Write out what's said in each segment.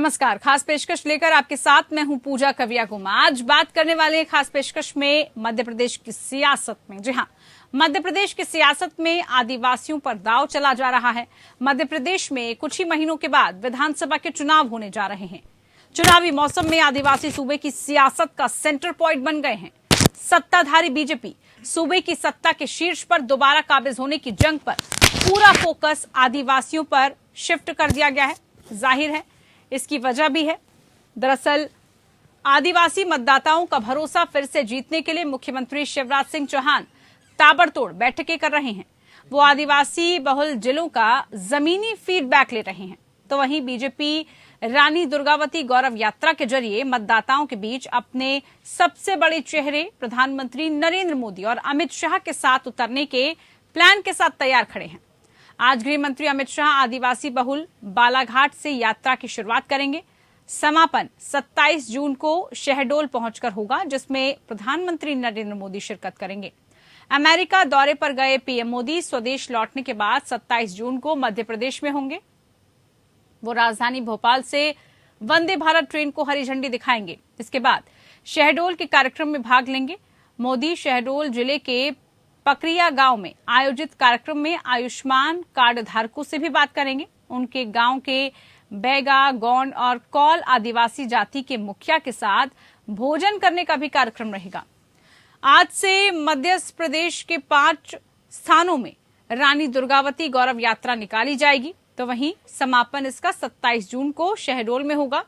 नमस्कार। खास पेशकश लेकर आपके साथ मैं हूं पूजा कविया गुमा। आज बात करने वाले हैं खास पेशकश में मध्य प्रदेश की सियासत में। जी हां, मध्य प्रदेश की सियासत में आदिवासियों पर दांव चला जा रहा है। मध्य प्रदेश में कुछ ही महीनों के बाद विधानसभा के चुनाव होने जा रहे हैं। चुनावी मौसम में आदिवासी सूबे की सियासत का सेंटर पॉइंट बन गए हैं। सत्ताधारी बीजेपी सूबे की सत्ता के शीर्ष पर दोबारा काबिज होने की जंग पर पूरा फोकस आदिवासियों पर शिफ्ट कर दिया गया है। जाहिर है इसकी वजह भी है। दरअसल आदिवासी मतदाताओं का भरोसा फिर से जीतने के लिए मुख्यमंत्री शिवराज सिंह चौहान ताबड़तोड़ बैठकें कर रहे हैं। वो आदिवासी बहुल जिलों का जमीनी फीडबैक ले रहे हैं। तो वहीं बीजेपी रानी दुर्गावती गौरव यात्रा के जरिए मतदाताओं के बीच अपने सबसे बड़े चेहरे प्रधानमंत्री नरेंद्र मोदी और अमित शाह के साथ उतरने के प्लान के साथ तैयार खड़े हैं। आज गृह मंत्री अमित शाह आदिवासी बहुल बालाघाट से यात्रा की शुरुआत करेंगे। समापन 27 जून को शहडोल पहुंचकर होगा, जिसमें प्रधानमंत्री नरेंद्र मोदी शिरकत करेंगे। अमेरिका दौरे पर गए पीएम मोदी स्वदेश लौटने के बाद 27 जून को मध्य प्रदेश में होंगे। वो राजधानी भोपाल से वंदे भारत ट्रेन को हरी झंडी दिखाएंगे। इसके बाद शहडोल के कार्यक्रम में भाग लेंगे। मोदी शहडोल जिले के पकरिया गांव में आयोजित कार्यक्रम में आयुष्मान कार्ड धारकों से भी बात करेंगे। उनके गांव के बैगा, गौंड और कौल आदिवासी जाति के मुखिया के साथ भोजन करने का भी कार्यक्रम रहेगा। आज से मध्य प्रदेश के 5 स्थानों में रानी दुर्गावती गौरव यात्रा निकाली जाएगी। तो वहीं समापन इसका 27 जून को शहडोल में होगा।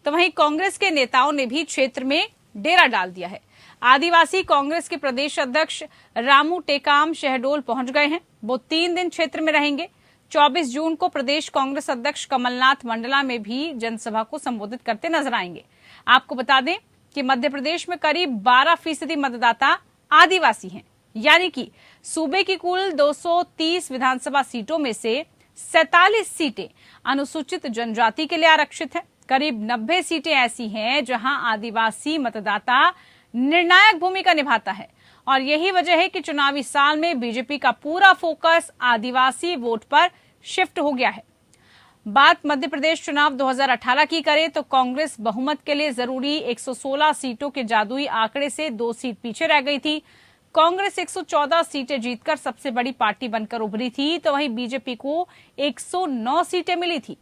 तो वहीं कांग्रेस के नेताओं ने भी क्षेत्र में डेरा डाल दिया है। आदिवासी कांग्रेस के प्रदेश अध्यक्ष रामू टेकाम शहडोल पहुंच गए हैं। वो 3 दिन क्षेत्र में रहेंगे। 24 जून को प्रदेश कांग्रेस अध्यक्ष कमलनाथ मंडला में भी जनसभा को संबोधित करते नजर आएंगे। आपको बता दें कि मध्य प्रदेश में करीब 12% मतदाता आदिवासी हैं, यानी कि सूबे की कुल 230 विधानसभा सीटों में से 47 सीटें अनुसूचित जनजाति के लिए आरक्षित है। करीब 90 सीटें ऐसी हैं जहां आदिवासी मतदाता निर्णायक भूमिका निभाता है। और यही वजह है कि चुनावी साल में बीजेपी का पूरा फोकस आदिवासी वोट पर शिफ्ट हो गया है। बात मध्य प्रदेश चुनाव 2018 की करें तो कांग्रेस बहुमत के लिए जरूरी 116 सीटों के जादुई आंकड़े से 2 सीट पीछे रह गई थी। कांग्रेस 114 सीटें जीतकर सबसे बड़ी पार्टी बनकर उभरी थी। तो वहीं बीजेपी को 109 सीटें मिली थी।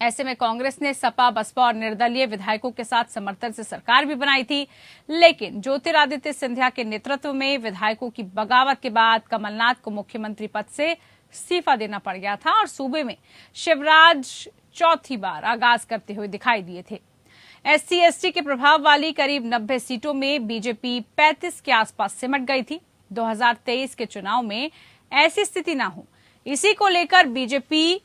ऐसे में कांग्रेस ने सपा, बसपा और निर्दलीय विधायकों के साथ समर्थन से सरकार भी बनाई थी। लेकिन ज्योतिरादित्य सिंधिया के नेतृत्व में विधायकों की बगावत के बाद कमलनाथ को मुख्यमंत्री पद से इस्तीफा देना पड़ गया था और सूबे में शिवराज चौथी बार आगाज करते हुए दिखाई दिए थे। एससी एसटी के प्रभाव वाली करीब 90 सीटों में बीजेपी 35 के आसपास सिमट गई थी। 2023 के चुनाव में ऐसी स्थिति न हो, इसी को लेकर बीजेपी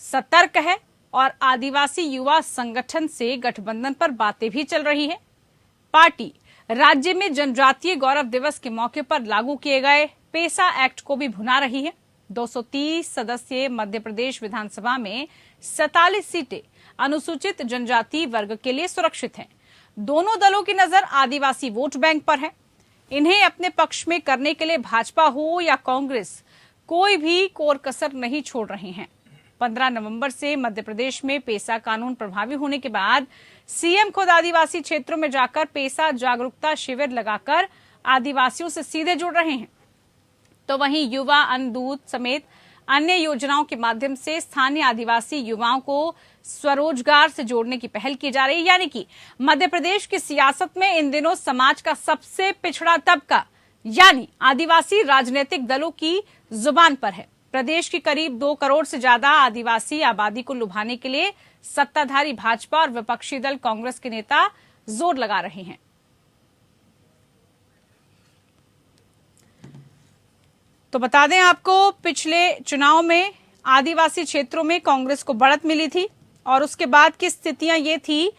सतर्क है और आदिवासी युवा संगठन से गठबंधन पर बातें भी चल रही है। पार्टी राज्य में जनजातीय गौरव दिवस के मौके पर लागू किए गए पेसा एक्ट को भी भुना रही है। 230 सदस्यीय मध्य प्रदेश विधानसभा में 47 सीटें अनुसूचित जनजाति वर्ग के लिए सुरक्षित हैं। दोनों दलों की नजर आदिवासी वोट बैंक पर है। इन्हें अपने पक्ष में करने के लिए भाजपा हो या कांग्रेस, कोई भी कोर कसर नहीं छोड़ रहे हैं। 15 नवंबर से मध्य प्रदेश में पेसा कानून प्रभावी होने के बाद सीएम खुद आदिवासी क्षेत्रों में जाकर पेसा जागरूकता शिविर लगाकर आदिवासियों से सीधे जुड़ रहे हैं। तो वहीं युवा अन्न दूध समेत अन्य योजनाओं के माध्यम से स्थानीय आदिवासी युवाओं को स्वरोजगार से जोड़ने की पहल की जा रही है। यानी कि मध्य प्रदेश की सियासत में इन दिनों समाज का सबसे पिछड़ा तबका यानी आदिवासी राजनीतिक दलों की जुबान पर है। प्रदेश की करीब 2 करोड़ से ज्यादा आदिवासी आबादी को लुभाने के लिए सत्ताधारी भाजपा और विपक्षी दल कांग्रेस के नेता जोर लगा रहे हैं। तो बता दें आपको, पिछले चुनाव में आदिवासी क्षेत्रों में कांग्रेस को बढ़त मिली थी और उसके बाद की स्थितियां ये थी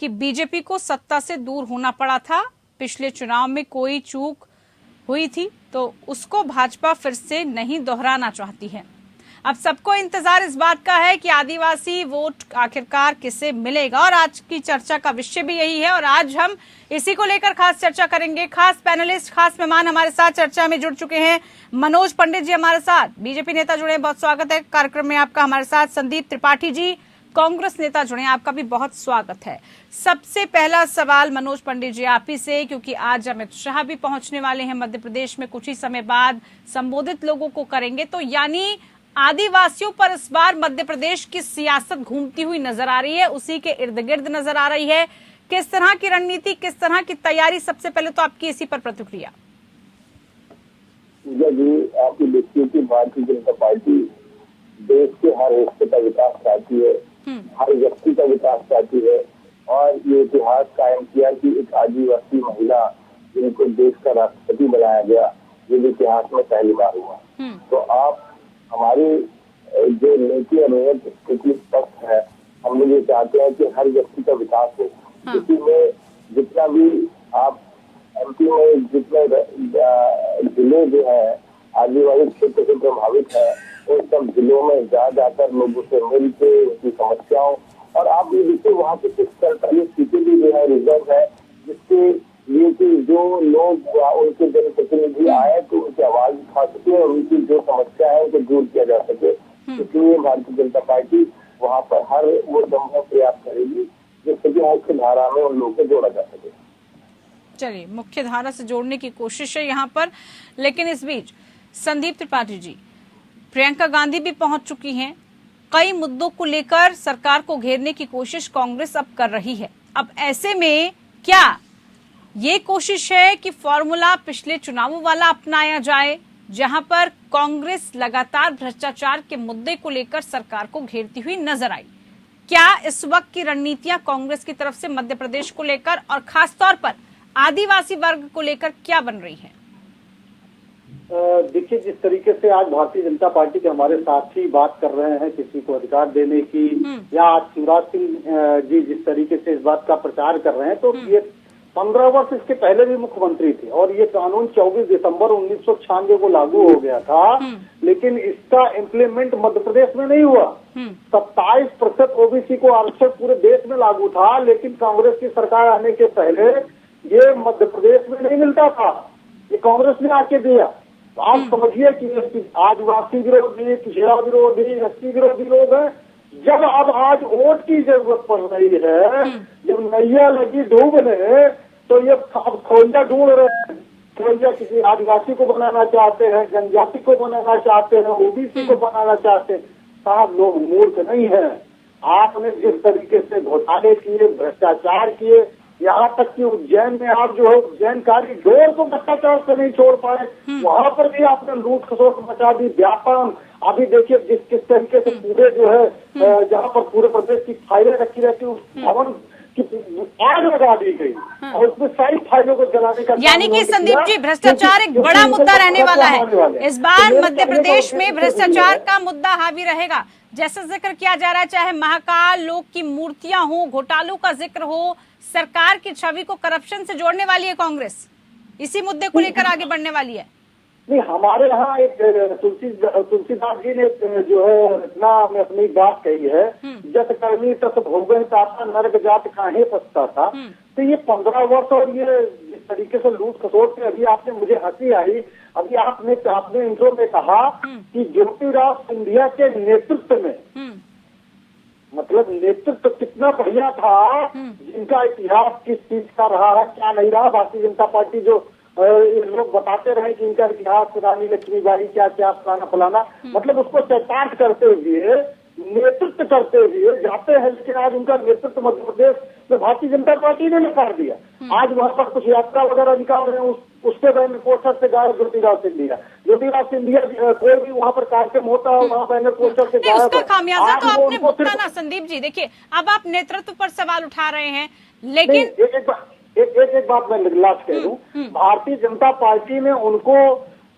कि बीजेपी को सत्ता से दूर होना पड़ा था। पिछले चुनाव में कोई चूक हुई थी तो उसको भाजपा फिर से नहीं दोहराना चाहती है। अब सबको इंतजार इस बात का है कि आदिवासी वोट आखिरकार किसे मिलेगा और आज की चर्चा का विषय भी यही है और आज हम इसी को लेकर खास चर्चा करेंगे। खास पैनलिस्ट, खास मेहमान हमारे साथ चर्चा में जुड़ चुके हैं। मनोज पंडित जी हमारे साथ, बीजेपी नेता जुड़े हैं, बहुत स्वागत है कार्यक्रम में आपका। हमारे साथ संदीप त्रिपाठी जी, कांग्रेस नेता जुड़े, आपका भी बहुत स्वागत है। सबसे पहला सवाल मनोज पंडित जी आप ही से, क्योंकि आज अमित शाह भी पहुंचने वाले हैं मध्य प्रदेश में, कुछ ही समय बाद संबोधित लोगों को करेंगे। तो यानी आदिवासियों पर इस बार मध्य प्रदेश की सियासत घूमती हुई नजर आ रही है, उसी के इर्द गिर्द नजर आ रही है। किस तरह की रणनीति, किस तरह की तैयारी, सबसे पहले तो आपकी इसी पर प्रतिक्रिया। आपकी देखिए कि भारतीय जनता पार्टी देश के हर हिस्से का विकास चाहती है, हर व्यक्ति का विकास चाहती है, और ये इतिहास कायम किया कि एक आदिवासी महिला जिनको देश का राष्ट्रपति बनाया गया, ये भी इतिहास में पहली बार हुआ। तो आप हमारी जो नीति और नीयत स्थिति स्पष्ट है, हम लोग ये चाहते हैं कि हर व्यक्ति का विकास हो। किसी में जितना भी आप एमपी में जितने जिले जो है आदिवासी क्षेत्र से प्रभावित है, उन सब जिलों में जाकर लोगों से मिलके उनकी समस्याओं, और आप ये देखिए वहाँ पे कुछ 47 सीटें भी जो है रिजर्व है, जिसके लिए कि जो लोग उनके जनप्रतिनिधि आए तो उनकी आवाज उठा सके और उनकी जो समस्या है उनको दूर किया जा सके। इसलिए भारतीय जनता पार्टी वहाँ पर हर वो संभव प्रयास करेगी जिससे कि मुख्य धारा में उन लोगों को जोड़ा जा सके। चलिए, मुख्य धारा से जोड़ने की कोशिश है यहाँ पर, लेकिन इस बीच संदीप त्रिपाठी जी, प्रियंका गांधी भी पहुंच चुकी हैं। कई मुद्दों को लेकर सरकार को घेरने की कोशिश कांग्रेस अब कर रही है। अब ऐसे में क्या ये कोशिश है कि फॉर्मूला पिछले चुनावों वाला अपनाया जाए, जहां पर कांग्रेस लगातार भ्रष्टाचार के मुद्दे को लेकर सरकार को घेरती हुई नजर आई? क्या इस वक्त की रणनीतियां कांग्रेस की तरफ से मध्य प्रदेश को लेकर और खासतौर पर आदिवासी वर्ग को लेकर क्या बन रही है? देखिए, जिस तरीके से आज भारतीय जनता पार्टी के हमारे साथी बात कर रहे हैं किसी को अधिकार देने की, या आज शिवराज सिंह जी जिस तरीके से इस बात का प्रचार कर रहे हैं, तो ये 15 वर्ष इसके पहले भी मुख्यमंत्री थे और ये कानून 24 दिसंबर 1996 को लागू हो गया था, लेकिन इसका इम्प्लीमेंट मध्य प्रदेश में नहीं हुआ। 27% ओबीसी को आरक्षण पूरे देश में लागू था, लेकिन कांग्रेस की सरकार आने के पहले ये मध्य प्रदेश में नहीं मिलता था, ये कांग्रेस ने आके दिया। तो आप समझिए कि आदिवासी विरोधी, पिछड़ा विरोधी, एसटी विरोधी लोग हैं। जब अब आज वोट की जरूरत पड़ रही है, जब नैया लगी डूबने, तो ये अब खोइया ढूंढ रहे हैं। खोइया किसी आदिवासी को बनाना चाहते हैं, जनजाति को बनाना चाहते हैं, ओबीसी को बनाना चाहते हैं। साहब, लोग मूर्ख नहीं है। आपने जिस तरीके से घोटाले किए, भ्रष्टाचार किए, यहाँ तक कि उज्जैन में आप जो है उज्जैन कॉरिडोर को भ्रष्टाचार से नहीं छोड़ पाए, वहाँ पर भी आपने लूट खसोट मचा दी, व्यापम। अभी देखिए किस तरीके से पूरे जो है जहाँ पर पूरे प्रदेश की फाइलें रखी रहती, उस भवन की आग लगा दी गई और उसमें सारी फाइलों को जलाने का, यानी कि संदीप जी, भ्रष्टाचार एक बड़ा मुद्दा रहने वाला है। इस बार मध्य प्रदेश में भ्रष्टाचार का मुद्दा हावी रहेगा। जैसा जिक्र किया जा रहा है, चाहे महाकाल लोक की मूर्तियां हो, घोटालों का जिक्र हो, सरकार की छवि को करप्शन से जोड़ने वाली है कांग्रेस, इसी मुद्दे को लेकर आगे बढ़ने वाली है। नहीं, हमारे यहाँ एक तुलसीदास जी ने जो है रचना में अपनी बात कही है, जत कर्मी तत् भोगन ताता नरक जात काहे पछता था। तो ये 15 वर्ष और ये जिस तरीके से लूट खसोट के, अभी आपने, मुझे हंसी आई, अभी आपने इंट्रो में कहा कि ज्योतिराव सिंधिया के नेतृत्व में, मतलब नेतृत्व कितना बढ़िया था, जिनका इतिहास किस चीज का रहा है, क्या नहीं रहा। भारतीय जनता पार्टी जो लोग बताते रहे कि इनका इतिहास रानी लक्ष्मीबाई क्या क्या फलाना फलाना, मतलब उसको चैतार्थ करते हुए, नेतृत्व करते हुए जाते हैं, लेकिन आज उनका नेतृत्व मध्य प्रदेश में भारतीय जनता पार्टी ने निकाल दिया। आज वहाँ पर कुछ यात्रा वगैरह निकाल रहे हैं, उसके बैनर पोस्टर से गायब ज्योतिराव सिंधिया कोई भी वहाँ पर कार्यक्रम होता है, वहाँ बैनर पोस्टर से गायब। उसका खामियाजा तो आपने भुगतना ना संदीप जी। देखिए, अब आप नेतृत्व पर सवाल उठा रहे हैं, लेकिन एक बात मैं लास्ट कह दूं, भारतीय जनता पार्टी ने उनको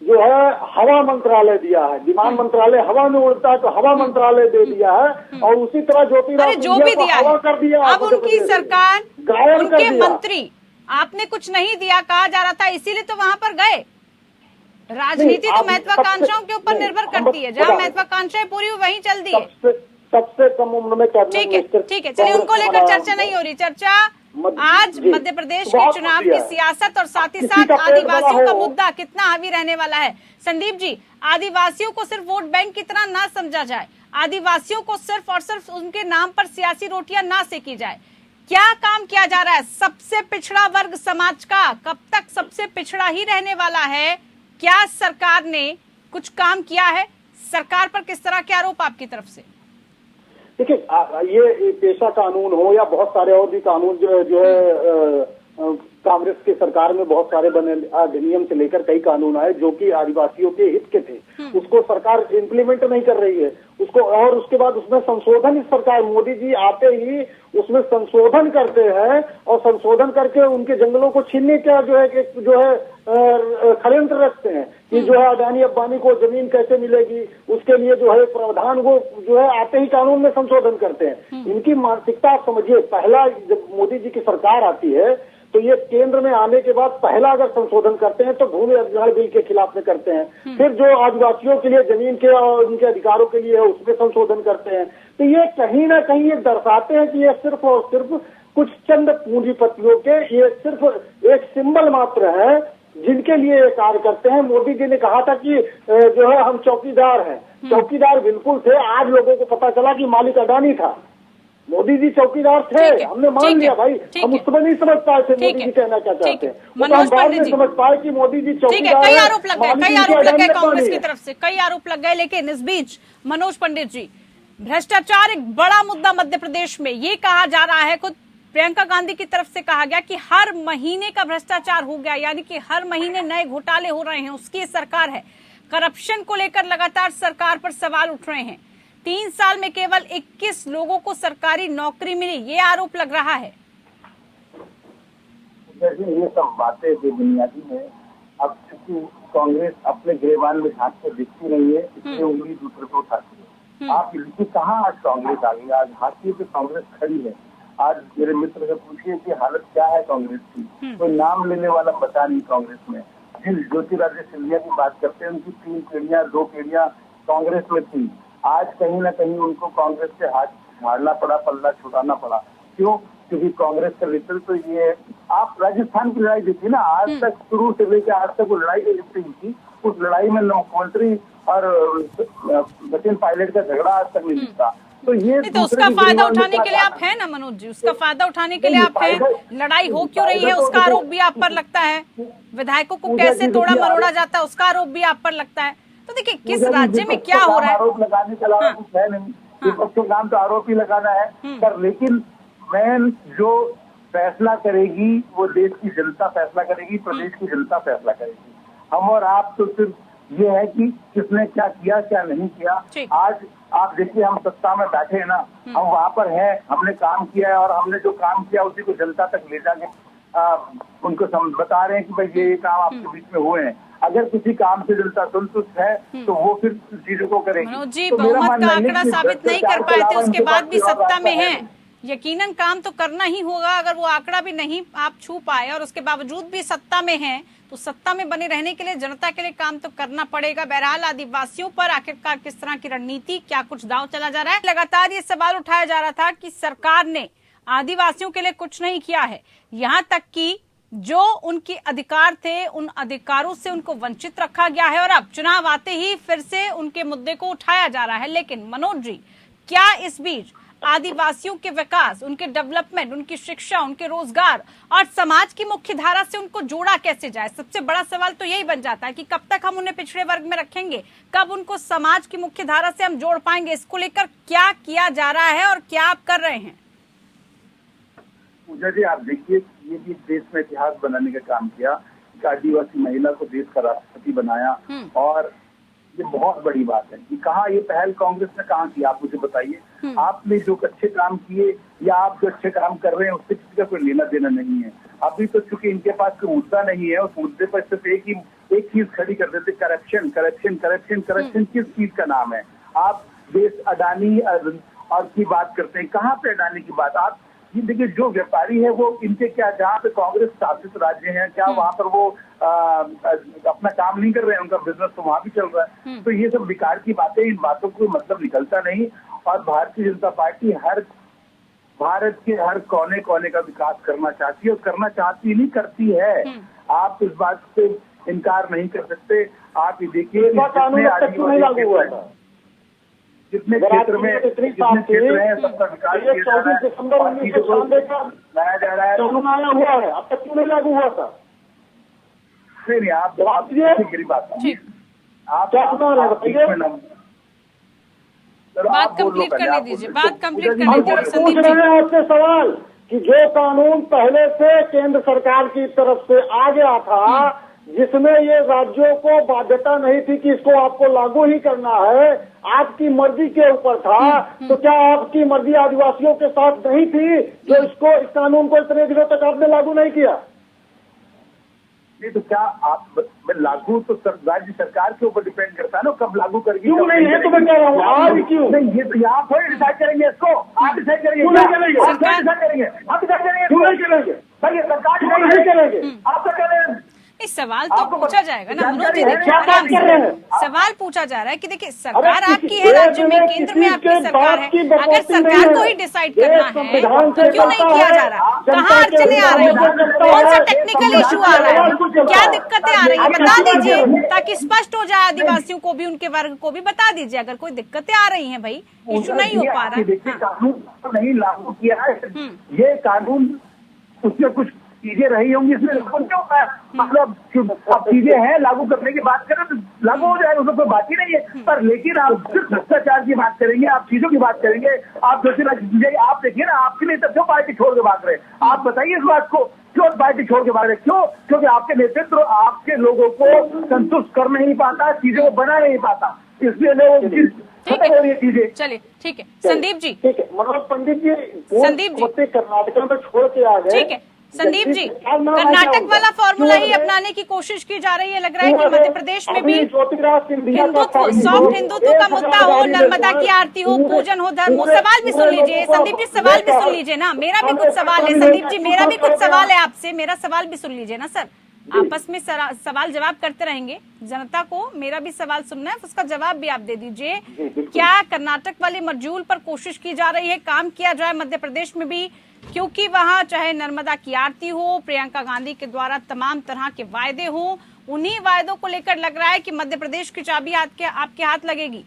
जो है हवा मंत्रालय दिया है, विमान मंत्रालय हवा में उड़ता है तो हवा मंत्रालय दे दिया है, और उसी तरह ज्योतिराव जो भी दिया हवा कर दिया। अब उनकी सरकार, उनके मंत्री, आपने कुछ नहीं दिया कहा जा रहा था, इसीलिए तो वहां पर गए। राजनीति तो महत्वाकांक्षाओं के ऊपर निर्भर करती है, जहाँ महत्वाकांक्षाएं पूरी वहीं चल दी है। सबसे कम उम्र में ठीक है, चलिए, उनको लेकर चर्चा नहीं हो रही। चर्चा आज मध्य प्रदेश के चुनाव की सियासत और साथ ही साथ आदिवासियों का मुद्दा कितना हावी रहने वाला है। संदीप जी, आदिवासियों को सिर्फ वोट बैंक की तरह ना समझा जाए, आदिवासियों को सिर्फ और सिर्फ उनके नाम पर सियासी रोटियां ना सेकी जाए। क्या काम किया जा रहा है सबसे पिछड़ा वर्ग समाज का? कब तक सबसे पिछड़ा ही रहने वाला है? क्या सरकार ने कुछ काम किया है? सरकार पर किस तरह के आरोप आपकी तरफ से? देखिए, ये पेशा कानून हो या बहुत सारे और भी कानून जो है कांग्रेस की सरकार में बहुत सारे बने, अधिनियम से लेकर कई कानून आए जो कि आदिवासियों के हित के थे, उसको सरकार इम्प्लीमेंट नहीं कर रही है उसको। और उसके बाद उसमें संशोधन, इस सरकार मोदी जी आते ही उसमें संशोधन करते हैं और संशोधन करके उनके जंगलों को छीनने का जो है षड्यंत्र रखते हैं कि जो है अडानी अंबानी को जमीन कैसे मिलेगी, उसके लिए जो है प्रावधान वो जो है आते ही कानून में संशोधन करते हैं। इनकी मानसिकता आप समझिए, पहला जब मोदी जी की सरकार आती है तो ये केंद्र में आने के बाद पहला अगर संशोधन करते हैं तो भूमि अधिग्रहण बिल के खिलाफ में करते हैं, फिर जो आदिवासियों के लिए जमीन के और उनके अधिकारों के लिए है उसमें संशोधन करते हैं। तो ये कहीं ना कहीं ये दर्शाते हैं कि ये सिर्फ और सिर्फ कुछ चंद पूंजीपतियों के ये सिर्फ एक सिंबल मात्र है जिनके लिए ये कार्य करते हैं। मोदी जी ने कहा था कि जो है हम चौकीदार हैं, चौकीदार बिल्कुल थे। आज लोगों को पता चला कि मालिक अडानी था, मोदी जी चौकीदार थे, हमने मान लिया भाई। हम उस समय नहीं समझ पाए थे मोदी जी कहना क्या चाहते हैं, तो हम बाद में समझ पाए कि मोदी जी चौकीदार। कई आरोप लग गए कांग्रेस की तरफ से, कई आरोप लग गए। लेकिन इस बीच मनोज पंडित जी, भ्रष्टाचार एक बड़ा मुद्दा मध्य प्रदेश में, ये कहा जा रहा है, खुद प्रियंका गांधी की तरफ से कहा गया कि हर महीने का भ्रष्टाचार हो गया, यानी कि हर महीने नए घोटाले हो रहे हैं, उसकी सरकार है। करप्शन को लेकर लगातार सरकार पर सवाल उठ रहे हैं। 3 साल में केवल 21 लोगों को सरकारी नौकरी मिली, ये आरोप लग रहा है। ये सब बातें जो बुनियादी है, अब चूंकि कांग्रेस अपने गिरेबान में झांक के दिखती रही है, इसलिए उंगली दूसरे को उठाती है। आप देखिए कहाँ आज कांग्रेस आ गई, आज हाथी पे कांग्रेस खड़ी है। आज मेरे मित्र से पूछिए कि हालत क्या है कांग्रेस की, कोई नाम लेने वाला बचा नहीं कांग्रेस में। जिन ज्योतिरादित्य सिंधिया की बात करते हैं, उनकी 3 पीढ़ियां 2 पीढ़ियां कांग्रेस में थी। आज कहीं ना कहीं उनको कांग्रेस से हाथ झाड़ना पड़ा, पल्ला छुड़ाना पड़ा। क्यों? क्योंकि कांग्रेस का नेतृत्व तो ये, आप राजस्थान की लड़ाई देखिए ना, आज तक शुरू से लेकर आज तक वो लड़ाई लिपटी थी, उस लड़ाई में मुख्यमंत्री और सचिन पायलट का झगड़ा आज तक नहीं दिखता। तो ये तो उसका फायदा उठाने के लिए आप हैं ना मनोज जी, उसका फायदा उठाने के लिए आप हैं। लड़ाई हो क्यों रही है उसका आरोप भी आप पर लगता है, विधायकों को कैसे तोड़ा मरोड़ा जाता है उसका आरोप भी आप पर लगता है। तो देखिए किस राज्य में क्या हो रहा है, आरोप लगाने के अलावा कुछ है नहीं, विपक्ष का काम तो आरोप ही लगाना है। पर लेकिन मैन जो फैसला करेगी वो देश की जनता फैसला करेगी, प्रदेश की जनता फैसला करेगी। हम और आप तो सिर्फ ये है कि किसने क्या किया क्या नहीं किया। आज आप देखिए हम सत्ता में बैठे हैं ना, हम वहाँ पर हैं, हमने काम किया है और हमने जो काम किया उसी को जनता तक ले जाके उनको बता रहे हैं कि भाई ये काम आपके बीच में हुए हैं। अगर किसी काम से जनता संतुष्ट है तो वो फिर चीजों को करेगी। मनोज जी, बहुमत का आंकड़ा साबित नहीं कर पाए थे, उसके बाद भी सत्ता में हैं, यकीनन काम तो करना ही होगा। अगर वो आंकड़ा भी नहीं आप छू पाए और उसके बावजूद भी सत्ता में हैं, तो सत्ता में बने रहने के लिए जनता के लिए काम तो करना पड़ेगा। बहरहाल आदिवासियों पर आखिरकार किस तरह की रणनीति, क्या कुछ दांव चला जा रहा है, लगातार ये सवाल उठाया जा रहा था कि सरकार ने आदिवासियों के लिए कुछ नहीं किया है, यहाँ तक कि जो उनके अधिकार थे उन अधिकारों से उनको वंचित रखा गया है और अब चुनाव आते ही फिर से उनके मुद्दे को उठाया जा रहा है। लेकिन मनोज जी, क्या इस बीच आदिवासियों के विकास, उनके डेवलपमेंट, उनकी शिक्षा, उनके रोजगार और समाज की मुख्य धारा से उनको जोड़ा कैसे जाए? सबसे बड़ा सवाल तो यही बन जाता है कि कब तक हम उन्हें पिछड़े वर्ग में रखेंगे, कब उनको समाज की मुख्य धारा से हम जोड़ पाएंगे। इसको लेकर क्या किया जा रहा है और क्या आप कर रहे हैं? पूजा जी, आप देखिए ये भी देश में इतिहास बनाने का काम किया, आदिवासी महिला को देश का राष्ट्रपति बनाया और ये बहुत बड़ी बात है कि कहाँ ये पहल कांग्रेस ने कहाँ की, आप मुझे बताइए। आपने जो अच्छे काम किए या आप जो अच्छे काम कर रहे हैं उससे किसी का कोई लेना देना नहीं है। अभी तो चूंकि इनके पास कोई मुद्दा नहीं है, उस मुद्दे पर सिर्फ एक चीज खड़ी कर देते, करप्शन करप्शन करप्शन करप्शन। किस चीज का नाम है? आप देश अडानी और की बात करते हैं, कहाँ पे अडानी की बात? आप ये देखिए, जो व्यापारी है वो इनके क्या, जहाँ पे कांग्रेस शासित राज्य है, क्या वहाँ पर वो अपना काम नहीं कर रहे हैं? उनका बिजनेस तो वहाँ भी चल रहा है। तो ये सब बेकार की बातें, इन बातों को मतलब निकलता नहीं। और भारतीय जनता पार्टी भारत के हर कोने कोने का विकास करना चाहती है और करना चाहती नहीं, करती है। आप इस बात से इनकार नहीं कर सकते। आप ये देखिए जितने क्षेत्र में इतनी जितने क्षेत्र हैं सबका विकास किया जा रहा 24 दिसंबर है, चीजों को लाया जा रहा है। कानून आया हुआ है, अब तक क्यों नहीं लागू हुआ था? नहीं आप मेरी बात ठीक, आप क्या सुना रहे हैं बताइए? बात कंप्लीट करने दीजिए, बात कंप्लीट करने दीजिए पूछ संदीप रहे जी। हैं आपसे सवाल कि जो कानून पहले से केंद्र सरकार की तरफ से आ गया था, जिसमें ये राज्यों को बाध्यता नहीं थी कि इसको आपको लागू ही करना है, आपकी मर्जी के ऊपर था, तो क्या आपकी मर्जी आदिवासियों के साथ नहीं थी जो इस कानून को इतने दिनों तक आपने लागू नहीं किया? नहीं तो क्या आप लागू तो राज्य सरकार के ऊपर डिपेंड करता है ना, कब लागू करेगी। क्यों नहीं है तो मैं कह रहा हूँ, आज क्यों नहीं? ये तो यहाँ थोड़ी डिसाइड करेंगे इसको, आप डिसाइड करेंगे। क्यों नहीं करेंगे? आप डिसाइड करेंगे, आप डिसाइड करेंगे। क्यों नहीं करेंगे? भाई ये सरकार क्यों नहीं करेंगे? आप क्या कर रहे हैं? इस सवाल तो पूछा जाएगा ना मनोज जी, जानकारी है, देखिए क्या बात आराम कर रहे हैं? से सवाल पूछा जा रहा है कि देखिए सरकार आपकी है, राज्य में केंद्र में आपकी सरकार है, अगर सरकार को ही डिसाइड करना है तो क्यों नहीं किया जा रहा? कहाँ अड़चने आ रही हैं? कौन सा टेक्निकल इशू आ रहा है? क्या दिक्कतें आ रही है? बता दीजिए ताकि स्पष्ट हो जाए, आदिवासियों को भी उनके वर्ग को भी बता दीजिए अगर कोई दिक्कतें आ रही है। भाई इशू नहीं हो पा रहा देखिए कानून नहीं लागू किया है, ये कानून उसमें कुछ चीजें रही होंगी, इसमें क्यों मतलब अब चीजें हैं लागू करने की बात करें तो लागू हो जाएगा, उसमें कोई बात ही नहीं है। पर लेकिन आप सिर्फ भ्रष्टाचार की बात करेंगे, आप चीजों की बात करेंगे, आप आप देखिए ना, आपके नेता क्यों पार्टी छोड़ के भाग रहे हैं? आप बताइए इस बात को, क्यों पार्टी छोड़ के भाग रहे? क्यों? क्योंकि आपके नेतृत्व आपके लोगों को संतुष्ट कर नहीं पाता, चीजों को बना नहीं पाता, इसलिए लोग ठीक है, चीजें। चलिए ठीक है संदीप जी, ठीक है मनोज पंडित जी, संदीप जी कर्नाटक में छोड़ के आ गए। ठीक है संदीप जी, कर्नाटक वाला फॉर्मूला ही अपनाने की कोशिश की जा रही है। लग रहा है कि मध्य प्रदेश में भी हिंदुत्व, सॉफ्ट हिंदुत्व का मुद्दा हो, नर्मदा की आरती हो, पूजन हो, धर्म हो। सवाल भी सुन लीजिए संदीप जी, सवाल भी सुन लीजिए ना, मेरा भी कुछ सवाल है संदीप जी, मेरा भी कुछ सवाल है आपसे, मेरा सवाल भी सुन लीजिए ना सर। आपस में सवाल जवाब करते रहेंगे, जनता को मेरा भी सवाल सुनना है, उसका जवाब भी आप दे दीजिए। क्या कर्नाटक वाले मॉड्यूल पर कोशिश की जा रही है काम किया जाए मध्य प्रदेश में भी, क्योंकि वहां चाहे नर्मदा की आरती हो, प्रियंका गांधी के द्वारा तमाम तरह के वायदे हो, उन्हीं वायदों को लेकर लग रहा है कि मध्य प्रदेश की चाबी आपके हाथ लगेगी।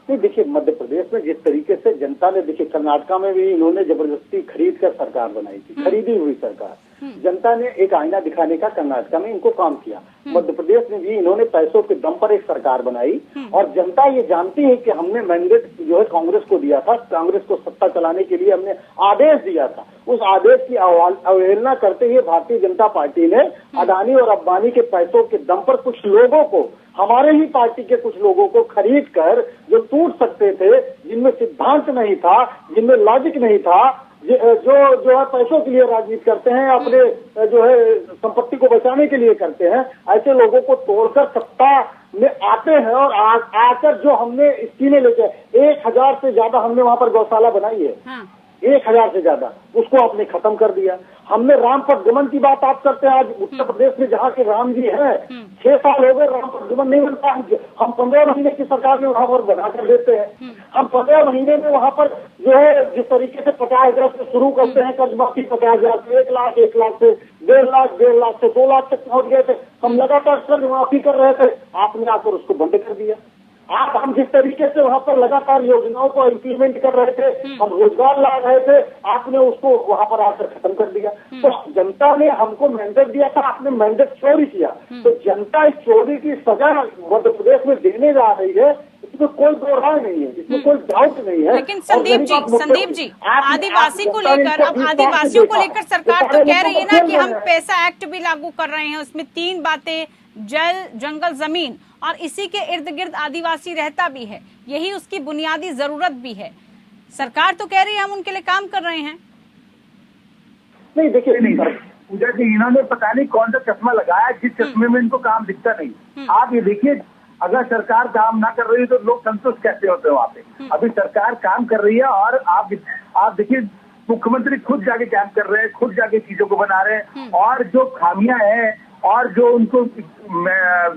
नहीं देखिए, मध्य प्रदेश में जिस तरीके से जनता ने, देखिए कर्नाटका में भी इन्होंने जबरदस्ती खरीद कर सरकार बनाई थी, खरीदी हुई सरकार। जनता ने एक आईना दिखाने का कर्नाटका में इनको काम किया। मध्य प्रदेश में भी इन्होंने पैसों के दम पर एक सरकार बनाई और जनता ये जानती है कि हमने मैंडेट जो है कांग्रेस को दिया था, कांग्रेस को सत्ता चलाने के लिए हमने आदेश दिया था। उस आदेश की अवहेलना करते हुए भारतीय जनता पार्टी ने अडानी और अंबानी के पैसों के दम पर कुछ लोगों को, हमारे ही पार्टी के कुछ लोगों को खरीद कर, जो टूट सकते थे, जिनमें सिद्धांत नहीं था, जिनमें लॉजिक नहीं था, जो है पैसों के लिए राजनीति करते हैं, अपने जो है संपत्ति को बचाने के लिए करते हैं, ऐसे लोगों को तोड़कर सत्ता में आते हैं। और आकर जो हमने स्कीमें लेके 1000 से ज्यादा हमने वहां पर गौशाला बनाई है, 1000 से ज्यादा, उसको आपने खत्म कर दिया। हमने राम पथ गमन की बात आप करते हैं, आज उत्तर प्रदेश में जहाँ के राम जी हैं, 6 साल हो गए राम पथ गमन नहीं बनता। हम 15 महीने की सरकार में वहाँ पर बना कर देते हैं। हम 15 महीने में वहाँ पर जो है जिस तरीके से 50,000 से शुरू करते हैं कर्ज माफी, 50,000 से 1 लाख, 1 लाख से 1.5 लाख से 2 लाख तक पहुंच गए थे। हम लगातार कर्ज माफी कर रहे थे, आपने आकर उसको बंद कर दिया। हम जिस तरीके से वहाँ पर लगातार योजनाओं को इम्प्लीमेंट कर रहे थे, हम रोजगार ला रहे थे, आपने उसको वहाँ पर आकर खत्म कर दिया। तो जनता ने हमको मैंडेट दिया था, आपने मैंडेट चोरी किया। तो जनता इस चोरी की सजा मध्य प्रदेश में देने जा रही है, इसमें कोई दो राय नहीं है, इसमें कोई डाउट नहीं है। लेकिन संदीप जी आदिवासी को लेकर, अब आदिवासियों को लेकर सरकार तो कह रही है ना कि हम पैसा एक्ट भी लागू कर रहे हैं, उसमें 3 बातें, जल, जंगल, जमीन, और इसी के इर्द गिर्द आदिवासी रहता भी है, यही उसकी बुनियादी जरूरत भी है। सरकार तो कह रही है हम उनके लिए काम कर रहे हैं। नहीं देखिए, पूजा जी, इन्होंने पता नहीं कौन सा चश्मा लगाया, जिस चश्मे में इनको काम दिखता नहीं। आप ये देखिए, अगर सरकार काम ना कर रही है तो लोग संतुष्ट कैसे होते हैं वहाँ पे? अभी सरकार काम कर रही है और आप देखिए मुख्यमंत्री खुद जाके कैंप कर रहे हैं, खुद जाके चीजों को बना रहे हैं, और जो खामियां हैं और जो उनको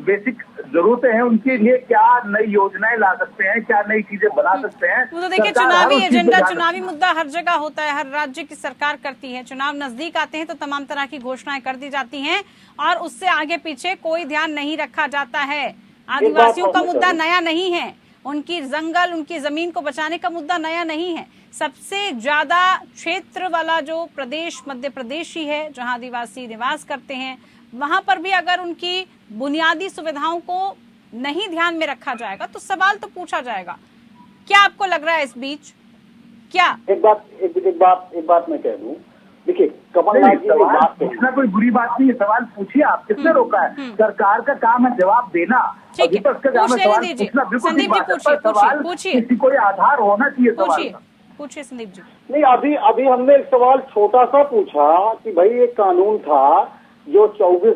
बेसिक जरूरतें हैं, उनके लिए क्या नई योजनाएं ला सकते हैं, क्या नई चीजें बना सकते हैं। वो तो देखिए चुनावी एजेंडा, चुनावी मुद्दा हर जगह होता है, हर राज्य की सरकार करती है। चुनाव नजदीक आते हैं तो तमाम तरह की घोषणाएं कर दी जाती हैं और उससे आगे पीछे कोई ध्यान नहीं रखा जाता है। आदिवासियों का मुद्दा नया नहीं है, उनकी जंगल, उनकी जमीन को बचाने का मुद्दा नया नहीं है। सबसे ज्यादा क्षेत्र वाला जो प्रदेश मध्य प्रदेश ही है, जहां आदिवासी निवास करते हैं, वहां पर भी अगर उनकी बुनियादी सुविधाओं को नहीं ध्यान में रखा जाएगा तो सवाल तो पूछा जाएगा। क्या आपको लग रहा है इस बीच क्या? एक बात मैं कह दूं, देखिए कमलनाथ जी सवाल पूछना कोई बुरी बात नहीं है, सवाल पूछिए, आप किसने रोका है? सरकार का काम है जवाब देना, विपक्ष का काम है सवाल पूछना। बिल्कुल ठीक बात है, पर सवाल किसी कोई आधार होना चाहिए सवाल का। पूछिए संदीप जी। नहीं, अभी हमने एक सवाल छोटा सा पूछा कि भाई एक कानून था जो 24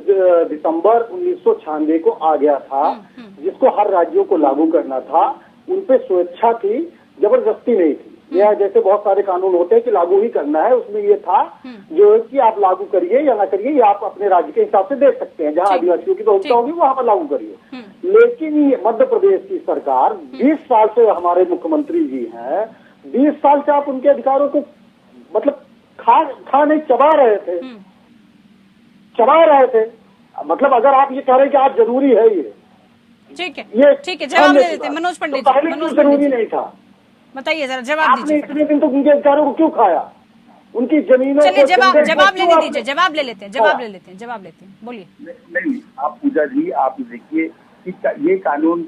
दिसंबर 1996 को आ गया था, जिसको हर राज्यों को लागू करना था। उनपे स्वेच्छा थी, जबरदस्ती नहीं थी। या जैसे बहुत सारे कानून होते हैं कि लागू ही करना है, उसमें ये था जो है कि आप लागू करिए या ना करिए, या आप अपने राज्य के हिसाब से दे सकते हैं। जहां आदिवासियों की बहुलता होगी वहां पर लागू करिए। लेकिन ये मध्य प्रदेश की सरकार 20 साल से हमारे मुख्यमंत्री जी हैं, 20 साल से आप उनके अधिकारों को मतलब खा नहीं चबा रहे थे। मतलब अगर आप ये कह रहे हैं कि आप जरूरी है ये ठीक है, जवाब ले लेते हैं मनोज पंडित जी। मनोज जरूरी नहीं था, बताइए जरा, जवाब दीजिए। आपने इतने दिन तो उनके अधिकारों को क्यों खाया? उनकी जमीनों चलिए जवाब लेने दीजिए, जवाब ले लेते हैं, बोलिए। नहीं, आप पूजा जी, आप देखिए कि ये कानून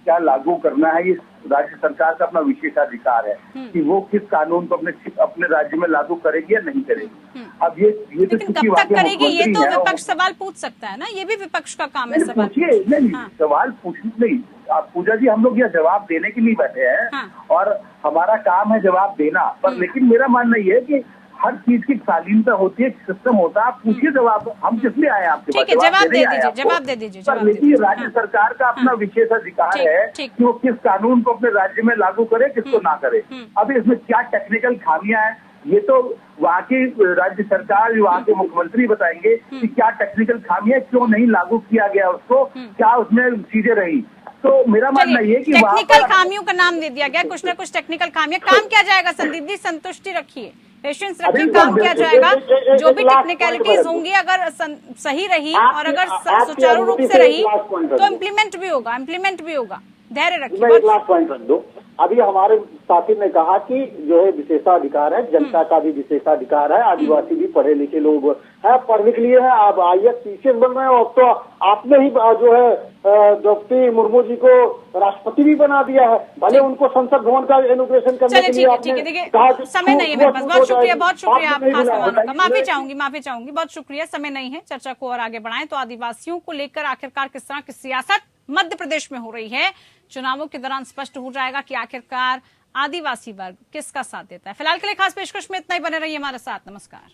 क्या लागू करना है, ये राज्य सरकार का अपना विशेषाधिकार है कि वो किस कानून को अपने राज्य में लागू करेगी या नहीं करेगी। अब ये तो लेकिन कब तक करेगी ये तो विपक्ष सवाल पूछ सकता है ना, ये भी विपक्ष का काम है सवाल पूछिए। नहीं, सवाल पूछने नहीं, आप पूजा जी, हम लोग यह जवाब देने के लिए बैठे हैं और हमारा काम है जवाब देना। पर लेकिन मेरा मानना ये है कि हर चीज की शालीनता होती है, सिस्टम होता है। आप पूछिए जवाब, हम किस लिए आए आपके पास? जवाब दे दीजिए। लेकिन राज्य सरकार का अपना विशेषाधिकार है कि वो किस कानून को अपने राज्य में लागू करे, किसको ना करे। अब इसमें क्या टेक्निकल खामियां हैं, ये तो वहाँ की राज्य सरकार, वहाँ के मुख्यमंत्री बताएंगे कि क्या टेक्निकल खामियां, क्यों नहीं लागू किया गया उसको, क्या उसमें चीजें रही। तो मेरा मानना ये कि टेक्निकल खामियों का नाम दे दिया गया, कुछ ना कुछ टेक्निकल खामियां। काम क्या जाएगा संदीप जी? संतुष्टि रखिए, पेशेंस रखिए, काम किया जाएगा। जो भी टेक्निकलिटीज होंगी अगर सही रही और अगर सुचारू रूप से रही तो इम्प्लीमेंट भी होगा। धैर्य रखिए। मैं एक लास्ट पॉइंट रख दूं। अभी हमारे साथी ने कहा कि जो है विशेषाधिकार है, जनता का भी विशेषाधिकार है, आदिवासी भी पढ़े लिखे लोग हैं, पढ़ लिख लिए हैं, आप IAS PCS बन रहे हैं। अब तो आपने ही जो है द्रौपदी मुर्मू जी को राष्ट्रपति भी बना दिया है, भले उनको संसद भवन का इनॉग्रेशन करने के लिए आपने कहा। समय नहीं है मेरे पास, बहुत शुक्रिया आप खास मेहमानों का। माफी चाहूंगी, बहुत शुक्रिया। समय नहीं है, चर्चा को और आगे बढ़ाएं तो आदिवासियों को लेकर आखिरकार किस तरह की सियासत मध्य प्रदेश में हो रही है, चुनावों के दौरान स्पष्ट हो जाएगा कि आखिरकार आदिवासी वर्ग किसका साथ देता है। फिलहाल के लिए खास पेशकश में इतना ही, बने रहिए हमारे साथ। नमस्कार।